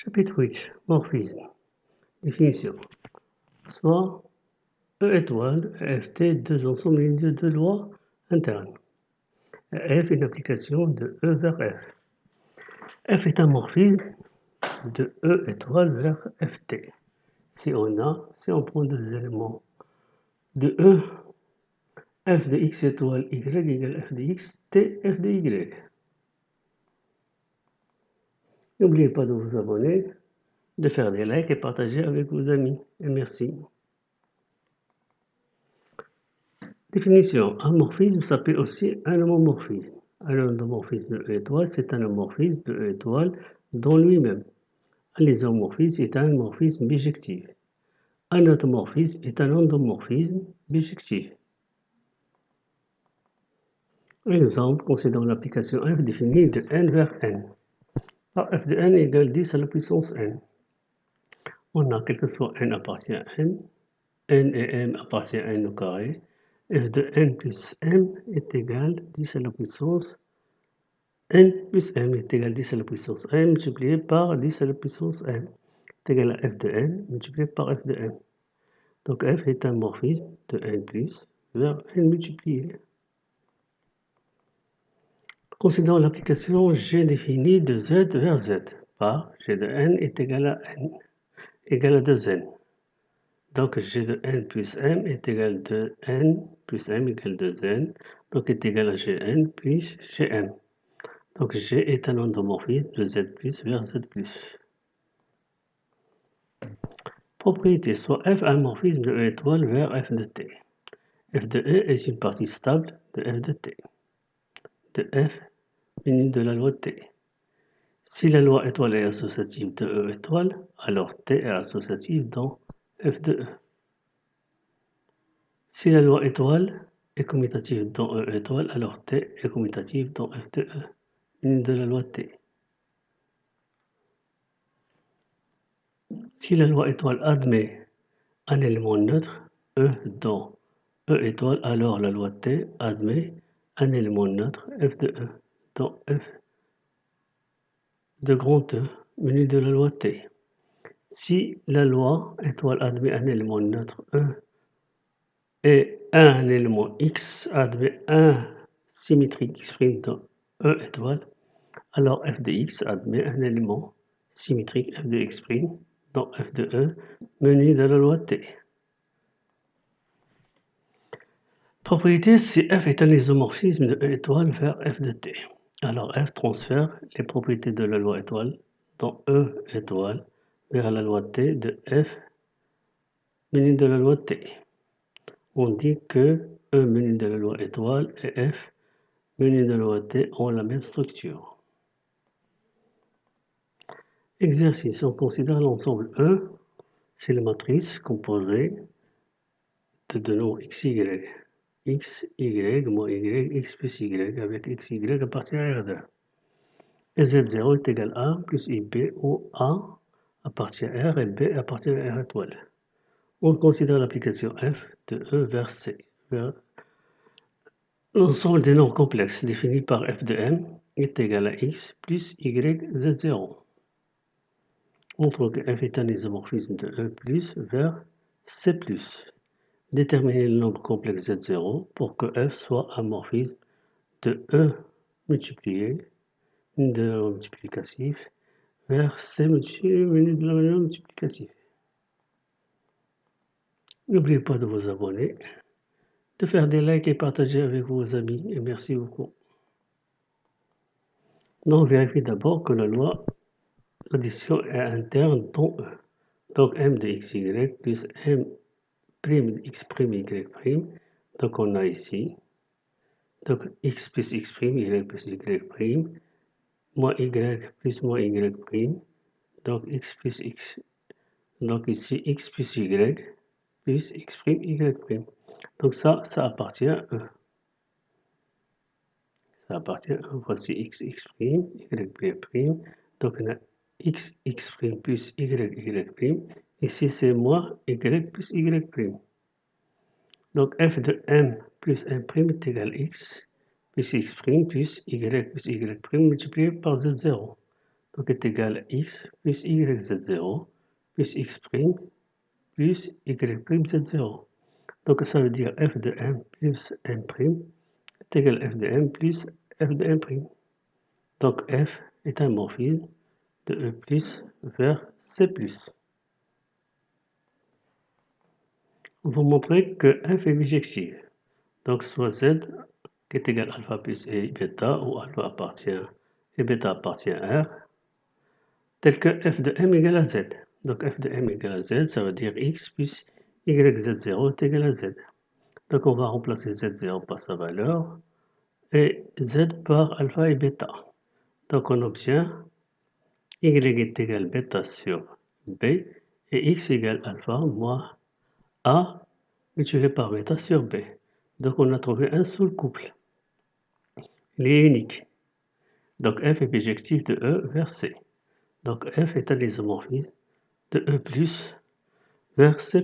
Chapitre 8. Morphisme. Définition. Soit E étoile et Ft deux ensembles linéaires de lois internes. F est une application de E vers F. F est un morphisme de E étoile vers Ft. Si on prend deux éléments de E, f de x étoile y égale f de x, t, f de y. N'oubliez pas de vous abonner, de faire des likes et partager avec vos amis. Et merci. Définition. Un morphisme s'appelle aussi un homomorphisme. Un homomorphisme de E étoile, c'est un homomorphisme de E étoile dans lui-même. Un isomorphisme est un morphisme bijectif. Un automorphisme est un endomorphisme bijectif. Exemple, considérons l'application f définie de n vers n. Alors, f de n égale 10 à la puissance n. On a, quel que soit n appartient à n et m appartient à n au carré, f de n plus m est égal à 10 à la puissance n plus m est égal à 10 à la puissance n multiplié par 10 à la puissance m est égal à f de n multiplié par f de m. Donc f est un morphisme de n plus vers n multiplié. Considérons l'application g définie de z vers z par g de n est égal à n égale à 2n. Donc g de n plus m est égal à 2n plus m égale 2n, donc est égal à gn plus gm. Donc g est un endomorphisme de z plus vers z plus. Propriété, soit f un morphisme de E étoile vers f de t. F de E est une partie stable de f de t, de f unie de la loi t. Si la loi étoile est associative de E étoile, alors t est associative dans f de E. Si la loi étoile est commutative dans E étoile, alors t est commutative dans f de E, unie de la loi t. Si la loi étoile admet un élément neutre, E dans E étoile, alors la loi T admet un élément neutre, F de E, dans F de grand E, muni de la loi T. Si la loi étoile admet un élément neutre, E, et un élément X admet un symétrique X' dans E étoile, alors F de X admet un élément symétrique F de X' dans F de E, muni de la loi T. Propriété, si f est un isomorphisme de E étoile vers f de t. Alors f transfère les propriétés de la loi étoile dans E étoile vers la loi t de f muni de la loi t. On dit que E muni de la loi étoile et f muni de la loi t ont la même structure. Exercice, on considère l'ensemble E, c'est la matrice composée de deux nombres x, y. X, y, moins y, x plus y, avec x, y appartient à R2. Et Z0 est égal à A plus IB, où A appartient à R et B appartient à R étoile. On considère l'application F de E vers C, vers l'ensemble des nombres complexes définis par F de M est égal à X plus Y Z0. On trouve que F est un isomorphisme de E plus vers C+. Déterminer le nombre complexe Z0 pour que F soit un morphisme de E multiplié de multiplicatif vers C menu de la manière multiplicative. N'oubliez pas de vous abonner, de faire des likes et partager avec vos amis. Et merci beaucoup. Donc, vérifiez d'abord que la loi d'addition est interne dans E. Donc, m de xy plus m' de x' y'. Donc, on a ici. Donc, x plus x', y plus y', moins y plus moins y'. Donc, x plus x. Donc, ici, x plus y plus x', y'. Donc, ça appartient à E. Ça appartient à voici x, x', y'. Donc, on a x, x' plus y, y'. Ici, c'est moins y plus y'. Donc, f de m plus m' est égal à x plus x' plus y plus y' multiplié par z0. donc est égal à x plus yz0 plus x' plus y'z0. Donc ça veut dire f de m plus m' est égal à f de m plus f de m'. Donc f est un morphisme de E plus vers C+. On va montrer que f est bijectif. Donc soit z qui est égal à alpha plus et bêta, où alpha appartient et bêta appartient à R, tel que f de m égale à z. Donc f de m égale à z, ça veut dire x plus yz0 est égal à z. Donc on va remplacer z0 par sa valeur et z par alpha et bêta. Donc on obtient y est égal bêta sur b et x égale alpha moins a multiplié par bêta sur b. Donc on a trouvé un seul couple. Il est unique. Donc f est bijectif de E vers C. Donc f est un isomorphisme de E plus vers C+.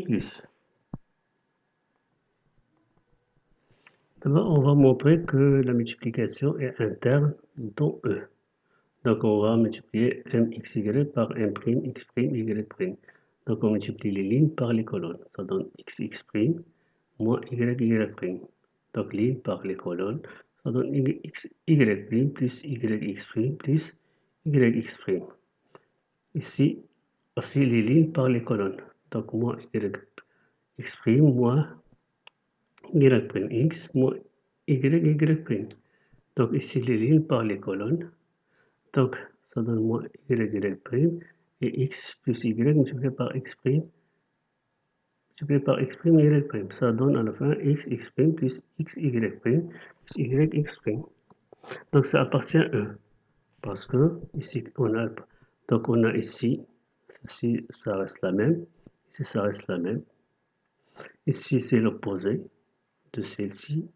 D'abord, on va montrer que la multiplication est interne dans E. Donc on va multiplier mxy par m'x', y'. Donc on multiplie les lignes par les colonnes. Ça donne xx' moins y'. Donc ligne par les colonnes, ça donne y' plus yx' plus yx'. Ici, aussi les lignes par les colonnes. Donc moins yx' moins y'x moins y'. Donc ici les lignes par les colonnes. Donc ça donne moins y' et x plus y multiplié par x'. Multiplié par x', y'. Ça donne à la fin x' plus xy' plus yx'. Donc ça appartient à E. Parce que ici on a ici, ceci ça reste la même, ici ça reste la même. Ici c'est l'opposé de celle-ci.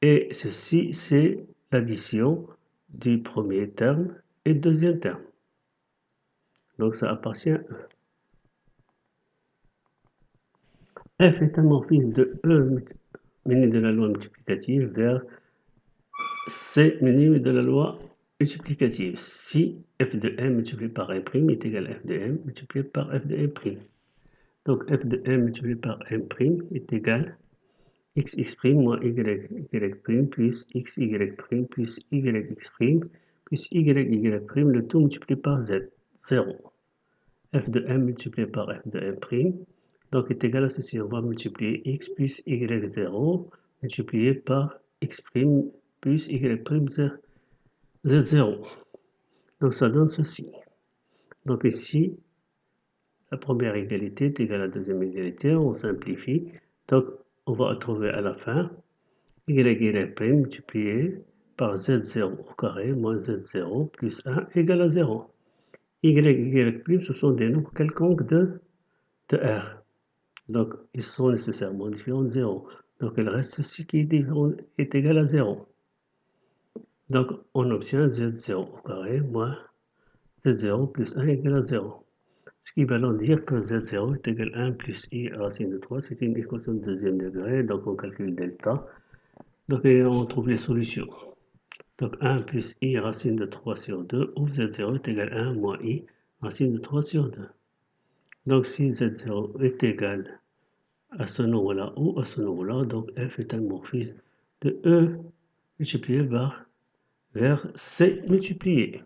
Et ceci c'est l'addition du premier terme et du deuxième terme. Donc ça appartient à E. F est un morphisme de E muni de la loi multiplicative vers C muni de la loi multiplicative. Si f de m multiplié par m' est égal à f de m multiplié par f de m'. Donc f de m multiplié par m' est égal à xx' moins y' plus xy' plus yx' plus y', le tout multiplié par z, 0. F de m multiplié par f de m', donc est égal à ceci. On va multiplier x plus y0 multiplié par x' plus y' z0. Donc ça donne ceci. Donc ici, la première égalité est égale à la deuxième égalité. On simplifie. Donc on va trouver à la fin y' multiplié par z0 au carré moins z0 plus 1 égale à 0. y', ce sont des nombres quelconques de R. Donc ils sont nécessairement différents de 0. Donc il reste ceci qui est égal à 0. Donc on obtient z0 au carré moins z0 plus 1 égale à 0. Ce qui va donc dire que z0 est égal à 1 plus i racine de 3. C'est une équation de deuxième degré, donc on calcule delta. Donc on trouve les solutions. Donc 1 plus i racine de 3 sur 2, où z0 est égal à 1 moins i racine de 3 sur 2. Donc si z0 est égal à ce nombre-là ou à ce nombre-là, donc f est un morphisme de E multiplié par vers C multiplié.